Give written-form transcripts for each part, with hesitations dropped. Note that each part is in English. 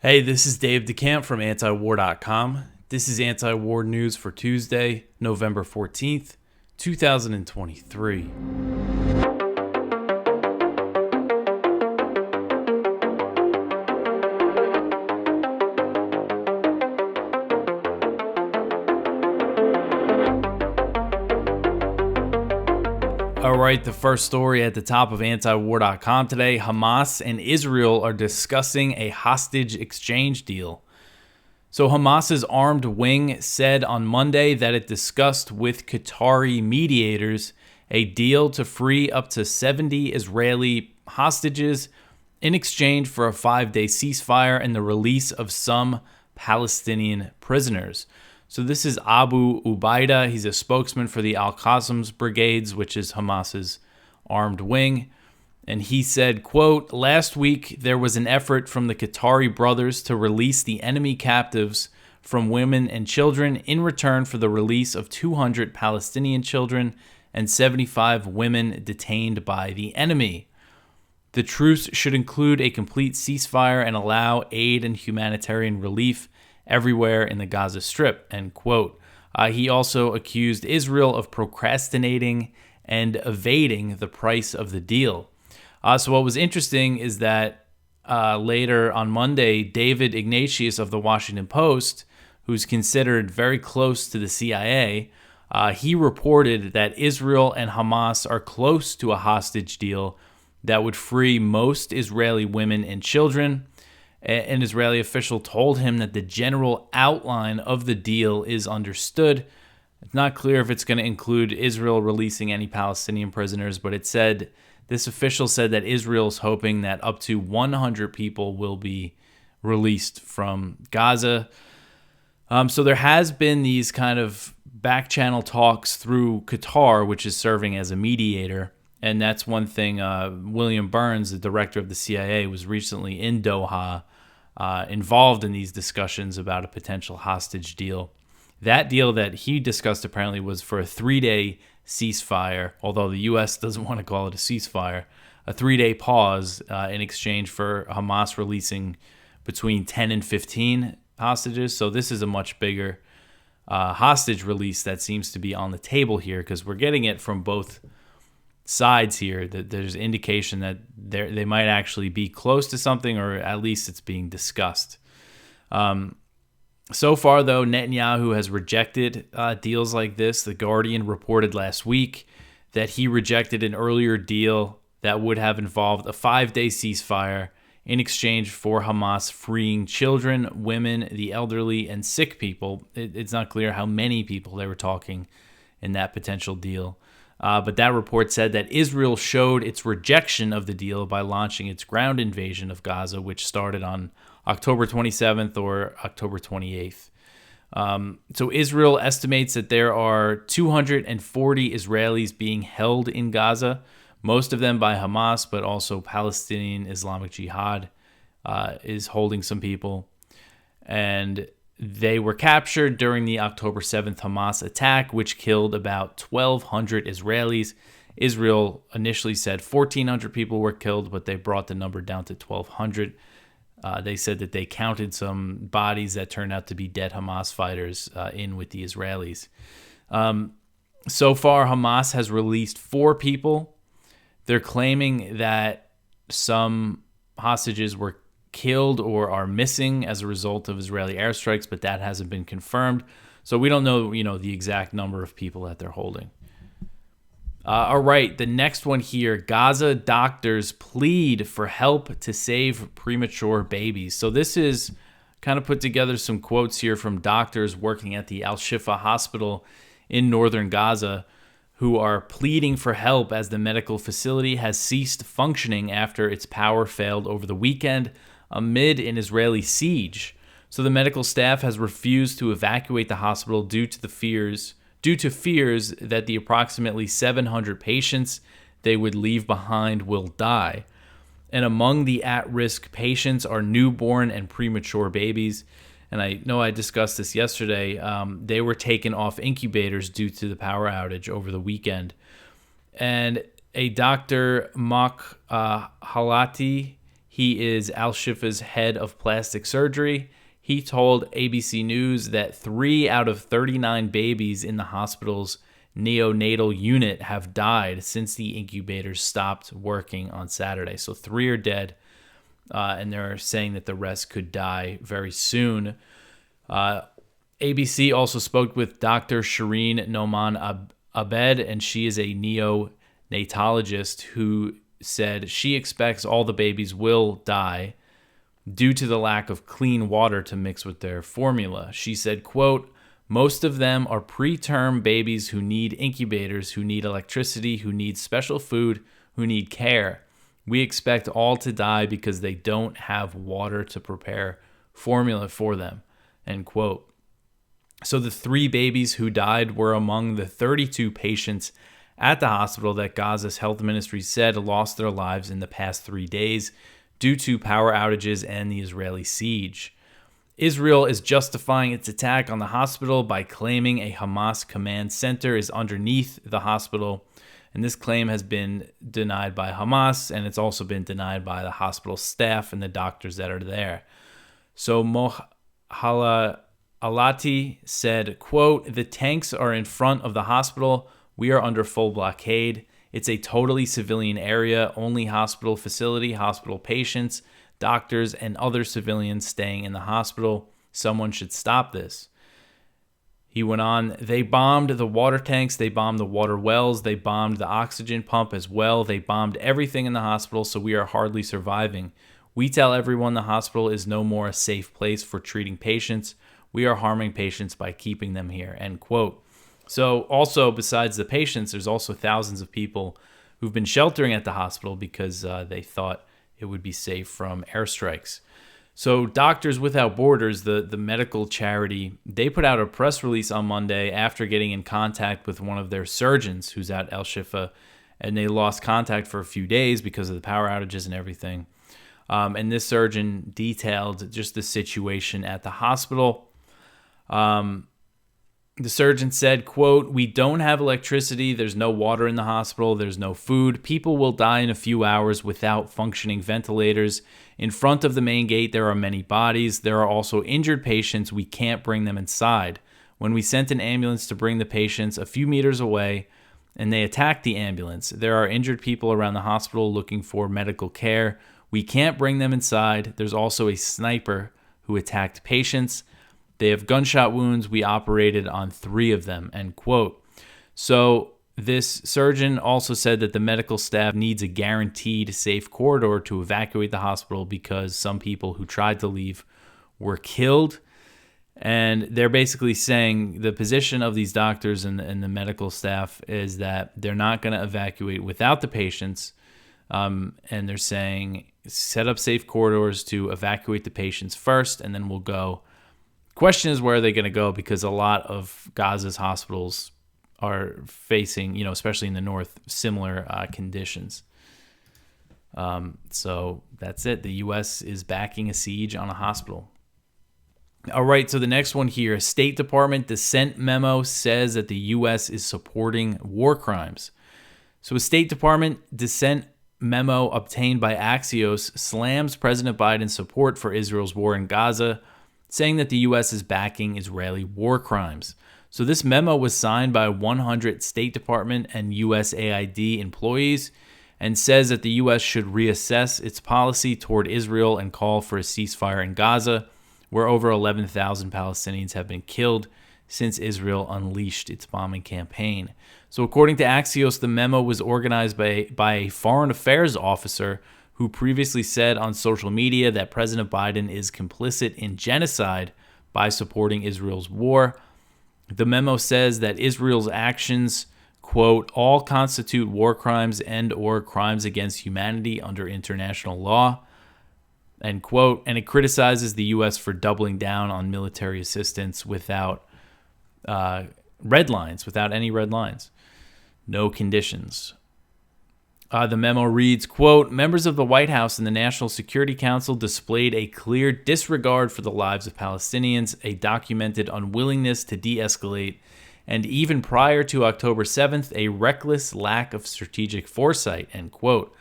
Hey, this is Dave DeCamp from antiwar.com. This is anti-war news for Tuesday, November 14th, 2023. All right, the first story at the top of antiwar.com today. Hamas and Israel are discussing a hostage exchange deal. So Hamas's armed wing said on Monday that it discussed with Qatari mediators a deal to free up to 70 Israeli hostages in exchange for a 5-day ceasefire and the release of some Palestinian prisoners. So this is Abu Ubaida. He's a spokesman for the Al-Qassam brigades, which is Hamas's armed wing. And he said, quote, "Last week, there was an effort from the Qatari brothers to release the enemy captives from women and children in return for the release of 200 Palestinian children and 75 women detained by the enemy. The truce should include a complete ceasefire and allow aid and humanitarian relief everywhere in the Gaza Strip," end quote. He also accused Israel of procrastinating and evading the price of the deal. So what was interesting is that later on Monday, David Ignatius of the Washington Post, who's considered very close to the CIA, he reported that Israel and Hamas are close to a hostage deal that would free most Israeli women and children. An Israeli official told him that the general outline of the deal is understood. It's not clear if it's going to include Israel releasing any Palestinian prisoners, but this official said that Israel's hoping that up to 100 people will be released from Gaza. So there has been these kind of back channel talks through Qatar, which is serving as a mediator. And that's one thing. William Burns, the director of the CIA, was recently in Doha, involved in these discussions about a potential hostage deal. That deal that he discussed apparently was for a 3-day ceasefire, although the U.S. doesn't want to call it a ceasefire, a 3-day pause in exchange for Hamas releasing between 10 and 15 hostages. So this is a much bigger hostage release that seems to be on the table here, because we're getting it from both sides here, that there's indication that they might actually be close to something, or at least it's being discussed. So far, though, Netanyahu has rejected deals like this. The Guardian reported last week that he rejected an earlier deal that would have involved a 5-day ceasefire in exchange for Hamas freeing children, women, the elderly, and sick people. It's not clear how many people they were talking in that potential deal. But that report said that Israel showed its rejection of the deal by launching its ground invasion of Gaza, which started on October 27th or October 28th. So Israel estimates that there are 240 Israelis being held in Gaza, most of them by Hamas, but also Palestinian Islamic Jihad is holding some people. And they were captured during the October 7th Hamas attack, which killed about 1,200 Israelis. Israel initially said 1,400 people were killed, but they brought the number down to 1,200. They said that they counted some bodies that turned out to be dead Hamas fighters in with the Israelis. So far, Hamas has released 4 people. They're claiming that some hostages were killed or are missing as a result of Israeli airstrikes, but that hasn't been confirmed. So we don't know, the exact number of people that they're holding. All right, the next one here. Gaza doctors plead for help to save premature babies. So this is kind of put together some quotes here from doctors working at the Al-Shifa hospital in northern Gaza who are pleading for help as the medical facility has ceased functioning after its power failed over the weekend amid an Israeli siege. So the medical staff has refused to evacuate the hospital due to fears that the approximately 700 patients they would leave behind will die. And among the at-risk patients are newborn and premature babies. And I know I discussed this yesterday. They were taken off incubators due to the power outage over the weekend. And a Dr. Halati, He is Al-Shifa's head of plastic surgery. He told ABC News that 3 out of 39 babies in the hospital's neonatal unit have died since the incubators stopped working on Saturday. So 3 are dead, and they're saying that the rest could die very soon. ABC also spoke with Dr. Shireen Noman Abed, and she is a neonatologist who said she expects all the babies will die due to the lack of clean water to mix with their formula. She said, quote, "Most of them are preterm babies who need incubators, who need electricity, who need special food, who need care. We expect all to die because they don't have water to prepare formula for them," end quote. So the 3 babies who died were among the 32 patients at the hospital that Gaza's health ministry said lost their lives in the past 3 days due to power outages and the Israeli siege. Israel is justifying its attack on the hospital by claiming a Hamas command center is underneath the hospital. And this claim has been denied by Hamas, and it's also been denied by the hospital staff and the doctors that are there. So Mohala Alati said, quote, "The tanks are in front of the hospital. We are under full blockade. It's a totally civilian area, only hospital facility, hospital patients, doctors, and other civilians staying in the hospital. Someone should stop this." He went on, "They bombed the water tanks, they bombed the water wells, they bombed the oxygen pump as well. They bombed everything in the hospital, so we are hardly surviving. We tell everyone the hospital is no more a safe place for treating patients. We are harming patients by keeping them here," end quote. So also, besides the patients, there's also thousands of people who've been sheltering at the hospital because they thought it would be safe from airstrikes. So Doctors Without Borders, the medical charity, they put out a press release on Monday after getting in contact with one of their surgeons who's at Al-Shifa, and they lost contact for a few days because of the power outages and everything. And this surgeon detailed just the situation at the hospital. The surgeon said, quote, "We don't have electricity. There's no water in the hospital. There's no food. People will die in a few hours without functioning ventilators. In front of the main gate, there are many bodies. There are also injured patients. We can't bring them inside. When we sent an ambulance to bring the patients a few meters away, and they attacked the ambulance. There are injured people around the hospital looking for medical care. We can't bring them inside. There's also a sniper who attacked patients. They have gunshot wounds. We operated on 3 of them," end quote. So this surgeon also said that the medical staff needs a guaranteed safe corridor to evacuate the hospital because some people who tried to leave were killed. And they're basically saying the position of these doctors and the medical staff is that they're not going to evacuate without the patients. And they're saying set up safe corridors to evacuate the patients first, and then we'll go. Question is, where are they going to go? Because a lot of Gaza's hospitals are facing, especially in the north, similar conditions. So that's it. The U.S. is backing a siege on a hospital. All right, so the next one here, State Department dissent memo says that the U.S. is supporting war crimes. So a State Department dissent memo obtained by Axios slams President Biden's support for Israel's war in Gaza, saying that the U.S. is backing Israeli war crimes. So this memo was signed by 100 State Department and USAID employees and says that the U.S. should reassess its policy toward Israel and call for a ceasefire in Gaza, where over 11,000 Palestinians have been killed since Israel unleashed its bombing campaign. So according to Axios, the memo was organized by a foreign affairs officer who previously said on social media that President Biden is complicit in genocide by supporting Israel's war. The memo says that Israel's actions, quote, "all constitute war crimes and or crimes against humanity under international law," end quote, and it criticizes the U.S. for doubling down on military assistance without red lines, without any red lines, no conditions. The memo reads, quote, "Members of the White House and the National Security Council displayed a clear disregard for the lives of Palestinians, a documented unwillingness to de-escalate, and even prior to October 7th, a reckless lack of strategic foresight," end quote.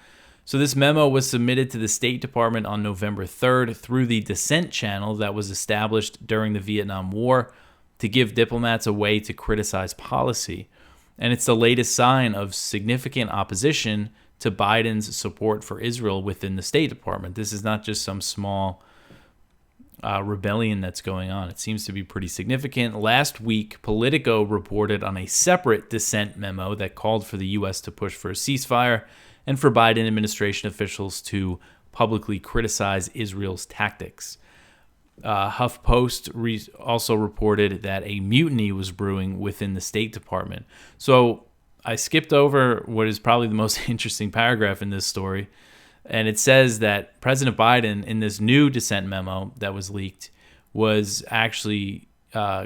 So this memo was submitted to the State Department on November 3rd through the dissent channel that was established during the Vietnam War to give diplomats a way to criticize policy. And it's the latest sign of significant opposition to Biden's support for Israel within the State Department. This is not just some small rebellion that's going on. It seems to be pretty significant. Last week, Politico reported on a separate dissent memo that called for the U.S. to push for a ceasefire and for Biden administration officials to publicly criticize Israel's tactics. HuffPost also reported that a mutiny was brewing within the State Department. So I skipped over what is probably the most interesting paragraph in this story, and it says that President Biden, in this new dissent memo that was leaked, was actually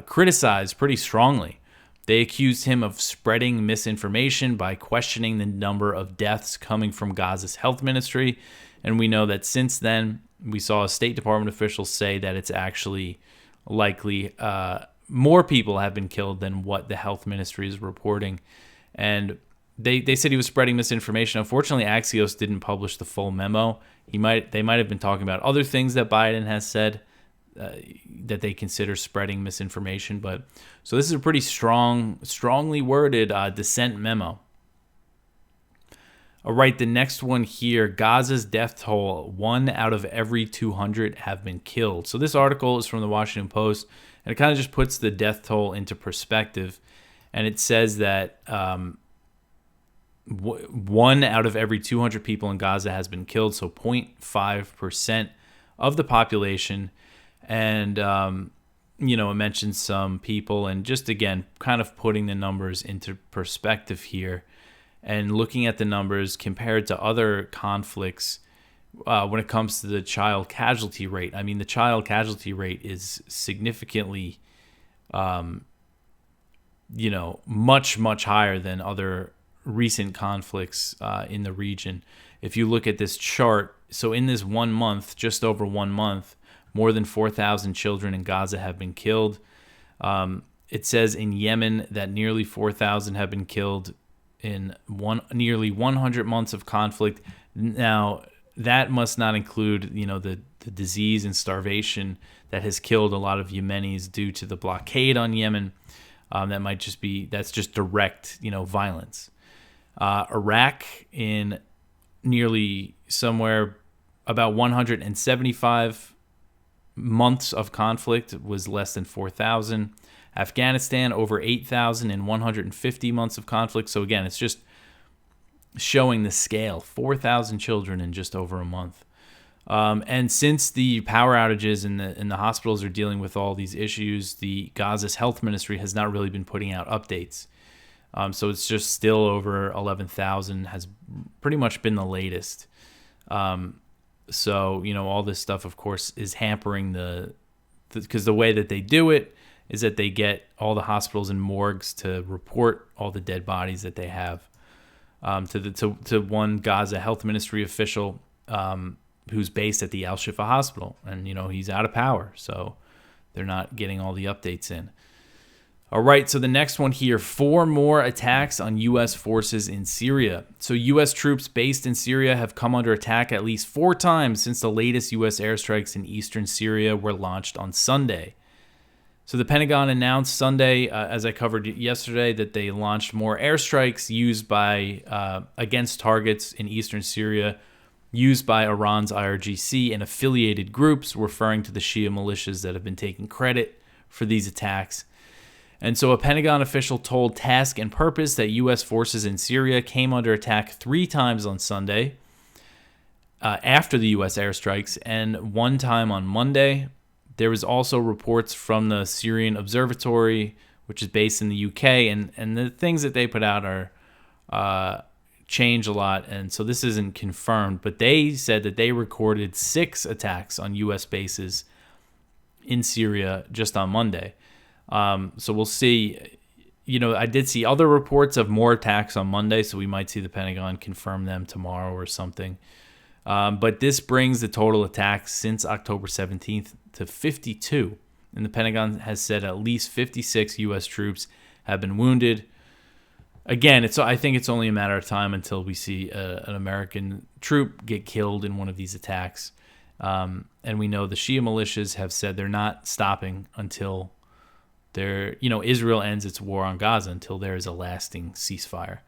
criticized pretty strongly. They accused him of spreading misinformation by questioning the number of deaths coming from Gaza's health ministry. And we know that since then, we saw a State Department official say that it's actually likely more people have been killed than what the health ministry is reporting. And they said he was spreading misinformation. Unfortunately, Axios didn't publish the full memo. They might have been talking about other things that Biden has said that they consider spreading misinformation. But so this is a pretty strongly worded dissent memo. All right, the next one here, Gaza's death toll, 1 out of every 200 have been killed. So this article is from the Washington Post, and it kind of just puts the death toll into perspective. And it says that 1 out of every 200 people in Gaza has been killed, so 0.5% of the population. And, it mentions some people, and just, again, kind of putting the numbers into perspective here. And looking at the numbers compared to other conflicts when it comes to the child casualty rate. I mean, the child casualty rate is significantly, much, much higher than other recent conflicts in the region. If you look at this chart, so in this 1 month, just over 1 month, more than 4,000 children in Gaza have been killed. It says in Yemen that nearly 4,000 have been killed in nearly 100 months of conflict. Now, that must not include, the disease and starvation that has killed a lot of Yemenis due to the blockade on Yemen. That's just direct, violence. Iraq, in nearly somewhere about 175 months of conflict, was less than 4,000. Afghanistan, over 8,000 in 150 months of conflict. So again, it's just showing the scale. 4,000 children in just over a month. And since the power outages and the hospitals are dealing with all these issues, the Gaza's health ministry has not really been putting out updates. So it's just still over 11,000 has pretty much been the latest. So, all this stuff, of course, is hampering because the way that they do it is that they get all the hospitals and morgues to report all the dead bodies that they have to one Gaza health ministry official who's based at the Al-Shifa hospital. And, he's out of power, so they're not getting all the updates in. All right, so the next one here, 4 more attacks on U.S. forces in Syria. So U.S. troops based in Syria have come under attack at least 4 times since the latest U.S. airstrikes in eastern Syria were launched on Sunday. So the Pentagon announced Sunday, as I covered yesterday, that they launched more airstrikes used by against targets in eastern Syria, used by Iran's IRGC and affiliated groups, referring to the Shia militias that have been taking credit for these attacks. And so a Pentagon official told Task and Purpose that U.S. forces in Syria came under attack 3 times on Sunday after the U.S. airstrikes, and 1 time on Monday. There was also reports from the Syrian Observatory, which is based in the UK, and the things that they put out are change a lot, and so this isn't confirmed, but they said that they recorded 6 attacks on U.S. bases in Syria just on Monday. So we'll see. I did see other reports of more attacks on Monday, so we might see the Pentagon confirm them tomorrow or something. But this brings the total attacks since October 17th to 52. And the Pentagon has said at least 56 U.S. troops have been wounded. again, I think it's only a matter of time until we see an American troop get killed in one of these attacks. And we know the Shia militias have said they're not stopping until Israel ends its war on Gaza, until there is a lasting ceasefire.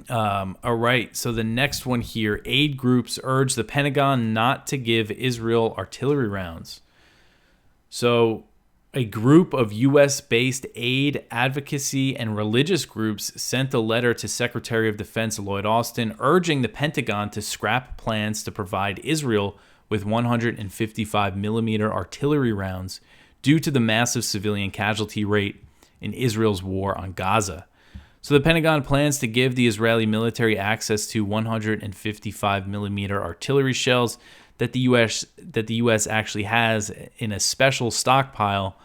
All right, so the next one here, aid groups urge the Pentagon not to give Israel artillery rounds. So a group of U.S.-based aid, advocacy, and religious groups sent a letter to Secretary of Defense Lloyd Austin urging the Pentagon to scrap plans to provide Israel with 155mm artillery rounds due to the massive civilian casualty rate in Israel's war on Gaza. So the Pentagon plans to give the Israeli military access to 155mm artillery shells that the U.S. actually has in a special stockpile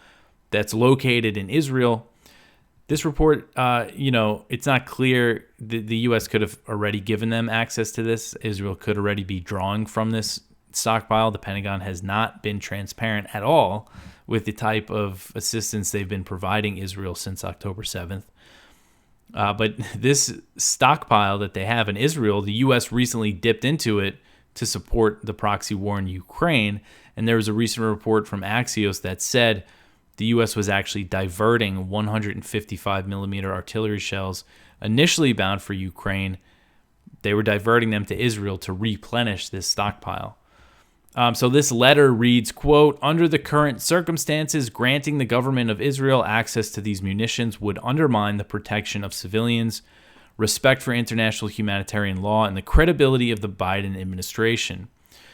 that's located in Israel. This report, it's not clear. The U.S. could have already given them access to this. Israel could already be drawing from this stockpile. The Pentagon has not been transparent at all with the type of assistance they've been providing Israel since October 7th. But this stockpile that they have in Israel, the U.S. recently dipped into it to support the proxy war in Ukraine. And there was a recent report from Axios that said the U.S. was actually diverting 155mm artillery shells initially bound for Ukraine. They were diverting them to Israel to replenish this stockpile. So this letter reads, quote, under the current circumstances, granting the government of Israel access to these munitions would undermine the protection of civilians, respect for international humanitarian law, and the credibility of the Biden administration.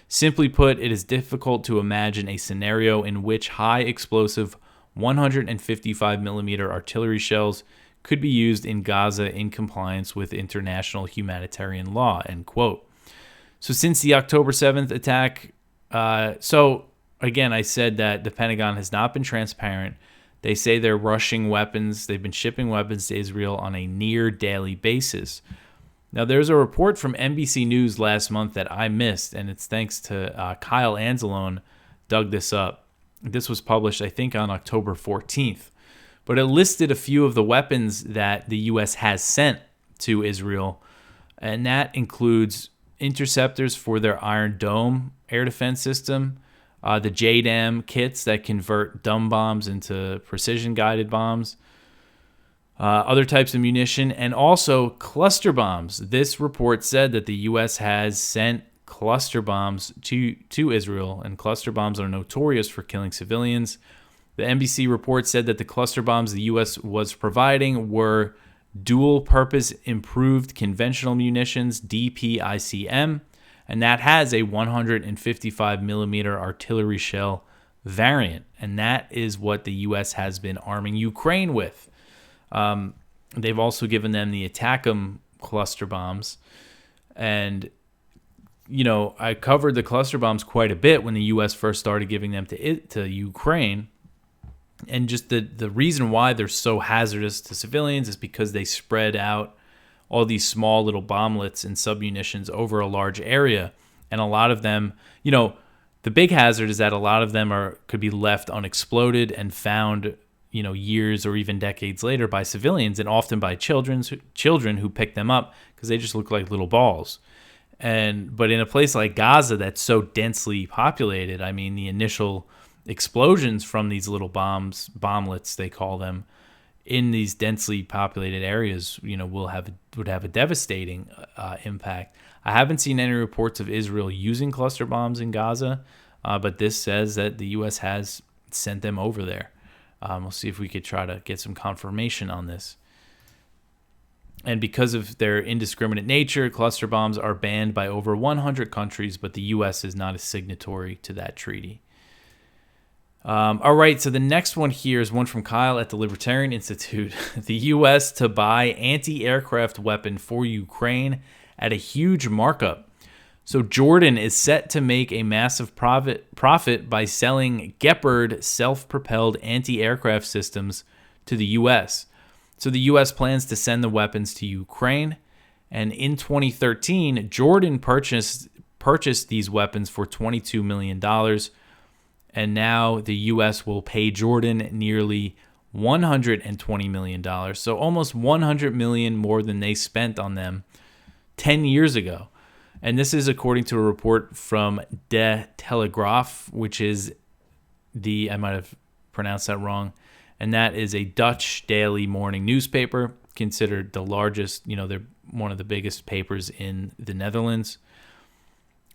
Simply put, it is difficult to imagine a scenario in which high explosive 155mm artillery shells could be used in Gaza in compliance with international humanitarian law, end quote. So since the October 7th attack, again, I said that the Pentagon has not been transparent. They say they're rushing weapons. They've been shipping weapons to Israel on a near daily basis. Now, there's a report from NBC News last month that I missed, and it's thanks to Kyle Anzalone dug this up. This was published, I think, on October 14th. But it listed a few of the weapons that the U.S. has sent to Israel, and that includes interceptors for their Iron Dome air defense system, the JDAM kits that convert dumb bombs into precision-guided bombs, other types of munition, and also cluster bombs. This report said that the U.S. has sent cluster bombs to Israel, and cluster bombs are notorious for killing civilians. The NBC report said that the cluster bombs the U.S. was providing were dual-purpose improved conventional munitions, DPICM, and that has a 155mm artillery shell variant, and that is what the U.S. has been arming Ukraine with. They've also given them the ATACMS cluster bombs, and I covered the cluster bombs quite a bit when the U.S. first started giving them to Ukraine. And just the reason why they're so hazardous to civilians is because they spread out all these small little bomblets and submunitions over a large area. And a lot of them, the big hazard is that a lot of them could be left unexploded and found, years or even decades later by civilians, and often by children who pick them up because they just look like little balls. But in a place like Gaza that's so densely populated, I mean, the initial explosions from these little bomblets, they call them, in these densely populated areas, would have a devastating impact. I haven't seen any reports of Israel using cluster bombs in Gaza, but this says that the U.S. has sent them over there. We'll see if we could try to get some confirmation on this. And because of their indiscriminate nature, cluster bombs are banned by over 100 countries, but the U.S. is not a signatory to that treaty. All right, so the next one here is one from Kyle at the Libertarian Institute. The U.S. to buy anti-aircraft weapon for Ukraine at a huge markup. So Jordan is set to make a massive profit by selling Gepard self-propelled anti-aircraft systems to the U.S. So the U.S. plans to send the weapons to Ukraine. And in 2013, Jordan purchased these weapons for $22 million. And now the U.S. will pay Jordan nearly $120 million. So almost $100 million more than they spent on them 10 years ago. And this is according to a report from De Telegraaf, which is I might have pronounced that wrong, and that is a Dutch daily morning newspaper, considered the largest, they're one of the biggest papers in the Netherlands.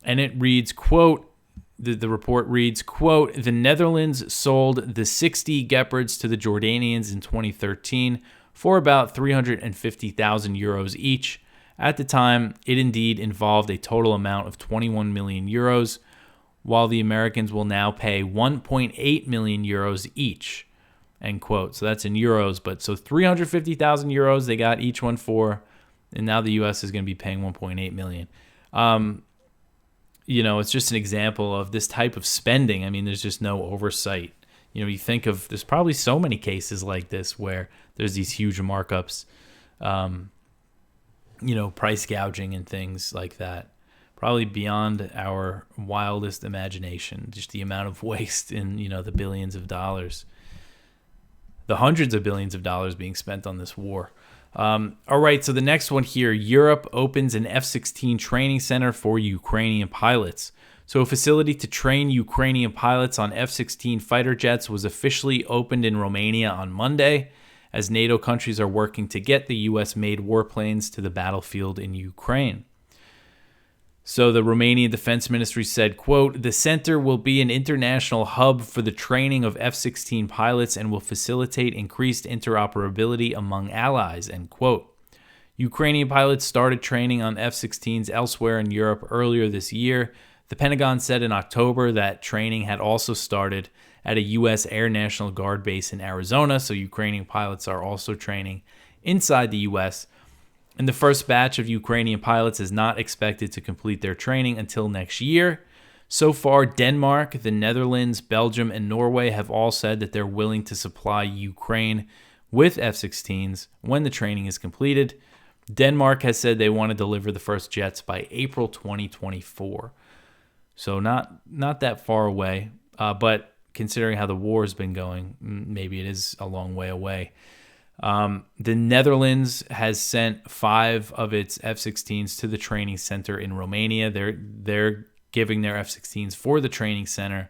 And it reads, quote, the report reads, quote, the Netherlands sold the 60 Gepards to the Jordanians in 2013 for about 350,000 euros each. At the time, it indeed involved a total amount of 21 million euros, while the Americans will now pay 1.8 million euros each, end quote. So that's in euros, but so 350,000 euros they got each one for, and now the U.S. is going to be paying 1.8 million. It's just an example of this type of spending. I mean, there's just no oversight. You think of, there's probably so many cases like this where there's these huge markups, price gouging and things like that. Probably beyond our wildest imagination, just the amount of waste in, the billions of dollars, the hundreds of billions of dollars being spent on this war. All right, so the next one here, Europe opens an F-16 training center for Ukrainian pilots. So a facility to train Ukrainian pilots on F-16 fighter jets was officially opened in Romania on Monday, as NATO countries are working to get the U.S.-made warplanes to the battlefield in Ukraine. So the Romanian Defense Ministry said, quote, the center will be an international hub for the training of F-16 pilots and will facilitate increased interoperability among allies, end quote. Ukrainian pilots started training on F-16s elsewhere in Europe earlier this year. The Pentagon said in October that training had also started at a U.S. Air National Guard base in Arizona, so Ukrainian pilots are also training inside the U.S., and the first batch of Ukrainian pilots is not expected to complete their training until next year. So far, Denmark, the Netherlands, Belgium, and Norway have all said that they're willing to supply Ukraine with F-16s when the training is completed. Denmark has said they want to deliver the first jets by April 2024. So not that far away, but considering how the war has been going, maybe it is a long way away. The Netherlands has sent 5 of its F-16s to the training center in Romania. They're giving their F-16s for the training center.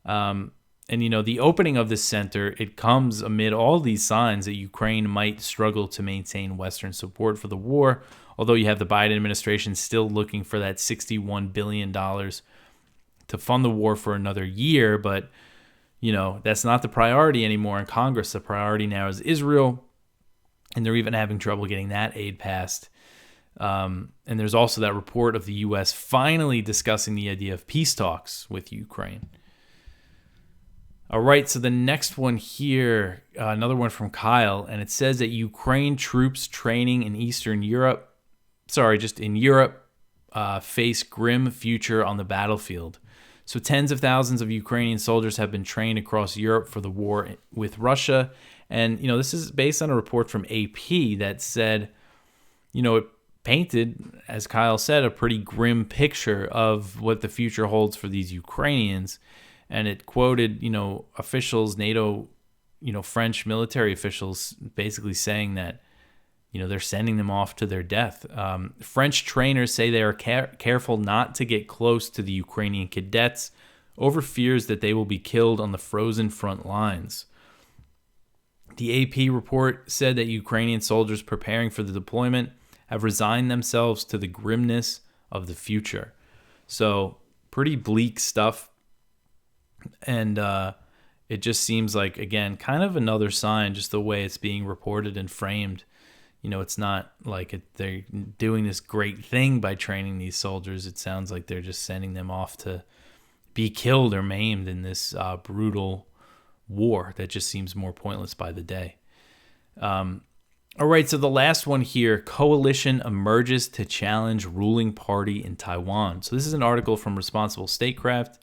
And, the opening of this center, it comes amid all these signs that Ukraine might struggle to maintain Western support for the war, although you have the Biden administration still looking for that $61 billion to fund the war for another year. But that's not the priority anymore in Congress. The priority now is Israel, and they're even having trouble getting that aid passed. And there's also that report of the U.S. finally discussing the idea of peace talks with Ukraine. All right, so the next one here, another one from Kyle, and it says that Ukraine troops training in Eastern Europe, in Europe, face grim future on the battlefield. So tens of thousands of Ukrainian soldiers have been trained across Europe for the war with Russia. And, this is based on a report from AP that said, it painted, as Kyle said, a pretty grim picture of what the future holds for these Ukrainians. And it quoted, officials, NATO, French military officials basically saying that, they're sending them off to their death. French trainers say they are careful not to get close to the Ukrainian cadets over fears that they will be killed on the frozen front lines. The AP report said that Ukrainian soldiers preparing for the deployment have resigned themselves to the grimness of the future. So pretty bleak stuff. And it just seems like, again, kind of another sign, just the way it's being reported and framed. It's not like they're doing this great thing by training these soldiers. It sounds like they're just sending them off to be killed or maimed in this brutal war that just seems more pointless by the day. All right, so the last one here, coalition emerges to challenge ruling party in Taiwan. So this is an article from Responsible Statecraft,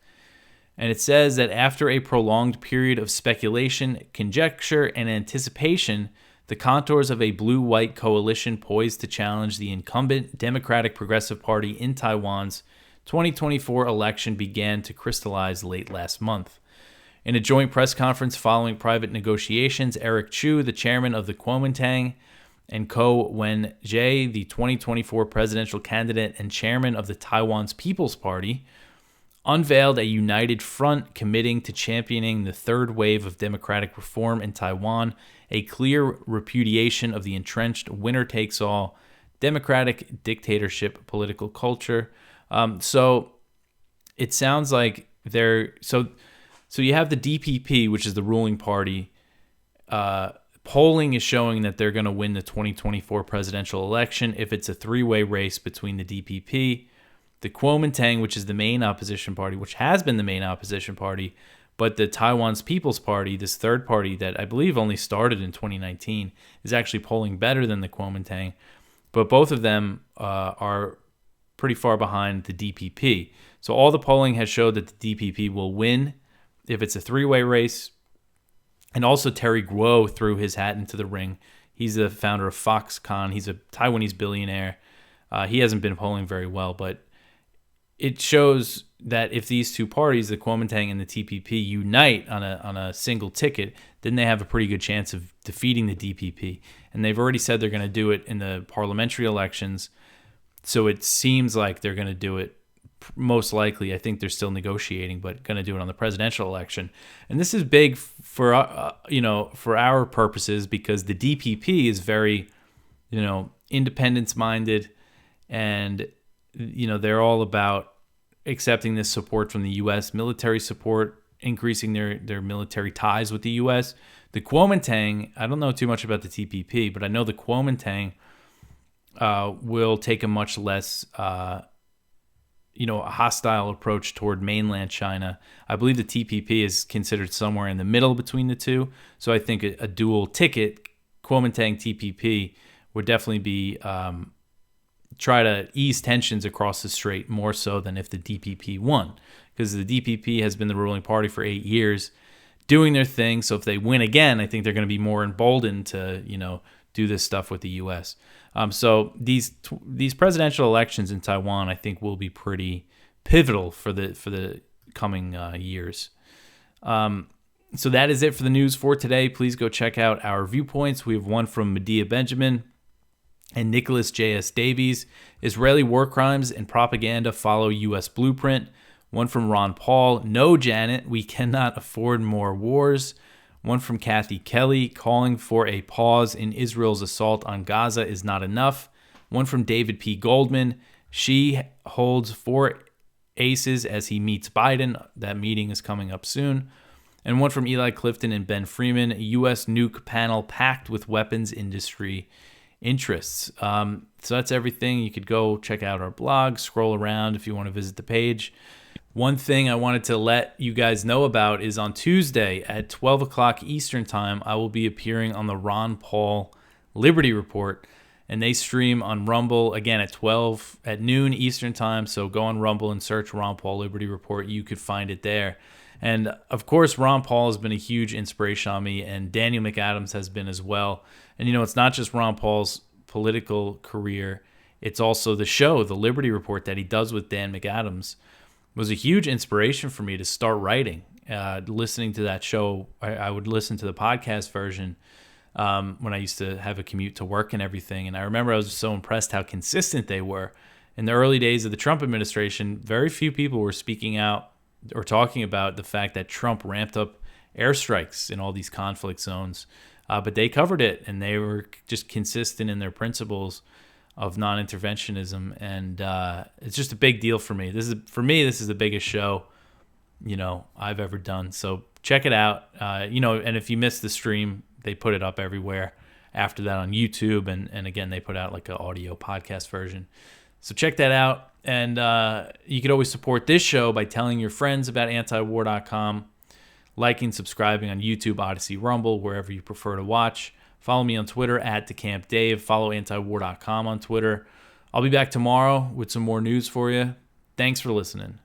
and it says that after a prolonged period of speculation, conjecture, and anticipation, the contours of a blue-white coalition poised to challenge the incumbent Democratic Progressive Party in Taiwan's 2024 election began to crystallize late last month. In a joint press conference following private negotiations, Eric Chu, the chairman of the Kuomintang, and Ko Wen-je, the 2024 presidential candidate and chairman of the Taiwan's People's Party, unveiled a united front committing to championing the third wave of democratic reform in Taiwan, a clear repudiation of the entrenched winner-takes-all democratic dictatorship political culture. So it sounds like they're... So you have the DPP, which is the ruling party. Polling is showing that they're going to win the 2024 presidential election if it's a three-way race between the DPP, the Kuomintang, which is the main opposition party, which has been the main opposition party, but the Taiwan's People's Party, this third party that I believe only started in 2019, is actually polling better than the Kuomintang. But both of them are pretty far behind the DPP. So all the polling has showed that the DPP will win if it's a three-way race. And also Terry Guo threw his hat into the ring. He's the founder of Foxconn. He's a Taiwanese billionaire. He hasn't been polling very well, but it shows that if these two parties, the Kuomintang and the TPP, unite on a single ticket, then they have a pretty good chance of defeating the DPP. And they've already said they're going to do it in the parliamentary elections. So it seems like they're going to do it. Most likely, I think they're still negotiating, but going to do it on the presidential election. And this is big for for our purposes, because the DPP is very, independence-minded, and they're all about accepting this support from the U.S., military support, increasing their military ties with the U.S. The Kuomintang, I don't know too much about the TPP, but I know the Kuomintang will take a much less a hostile approach toward mainland China. I believe the TPP is considered somewhere in the middle between the two. So I think a dual ticket, Kuomintang TPP, would definitely be try to ease tensions across the strait more so than if the DPP won, because the DPP has been the ruling party for 8 years doing their thing. So if they win again, I think they're going to be more emboldened to, do this stuff with the U.S. So these presidential elections in Taiwan, I think, will be pretty pivotal for the coming years. So that is it for the news for today. Please go check out our viewpoints. We have one from Medea Benjamin and Nicholas J.S. Davies. Israeli war crimes and propaganda follow U.S. blueprint. One from Ron Paul. No, Janet, we cannot afford more wars. One from Kathy Kelly, calling for a pause in Israel's assault on Gaza is not enough. One from David P. Goldman, Xi holds 4 aces as he meets Biden. That meeting is coming up soon. And one from Eli Clifton and Ben Freeman, U.S. nuke panel packed with weapons industry interests. So that's everything. You could go check out our blog, scroll around if you want to visit the page. One thing I wanted to let you guys know about is on Tuesday at 12 o'clock Eastern Time, I will be appearing on the Ron Paul Liberty Report, and they stream on Rumble again at noon Eastern Time. So go on Rumble and search Ron Paul Liberty Report. You could find it there. And of course, Ron Paul has been a huge inspiration on me, and Daniel McAdams has been as well. And it's not just Ron Paul's political career, it's also the show, the Liberty Report, that he does with Dan McAdams. Was a huge inspiration for me to start writing. Listening to that show, I would listen to the podcast version when I used to have a commute to work and everything. And I remember I was so impressed how consistent they were. In the early days of the Trump administration, very few people were speaking out or talking about the fact that Trump ramped up airstrikes in all these conflict zones. But they covered it, and they were just consistent in their principles of non-interventionism, and it's just a big deal for me. This is the biggest show, I've ever done. So check it out. And if you missed the stream, they put it up everywhere after that on YouTube, and again, they put out like an audio podcast version. So check that out, and you could always support this show by telling your friends about antiwar.com, liking, subscribing on YouTube, Odyssey, Rumble, wherever you prefer to watch. Follow me on Twitter at DeCampDave. Follow antiwar.com on Twitter. I'll be back tomorrow with some more news for you. Thanks for listening.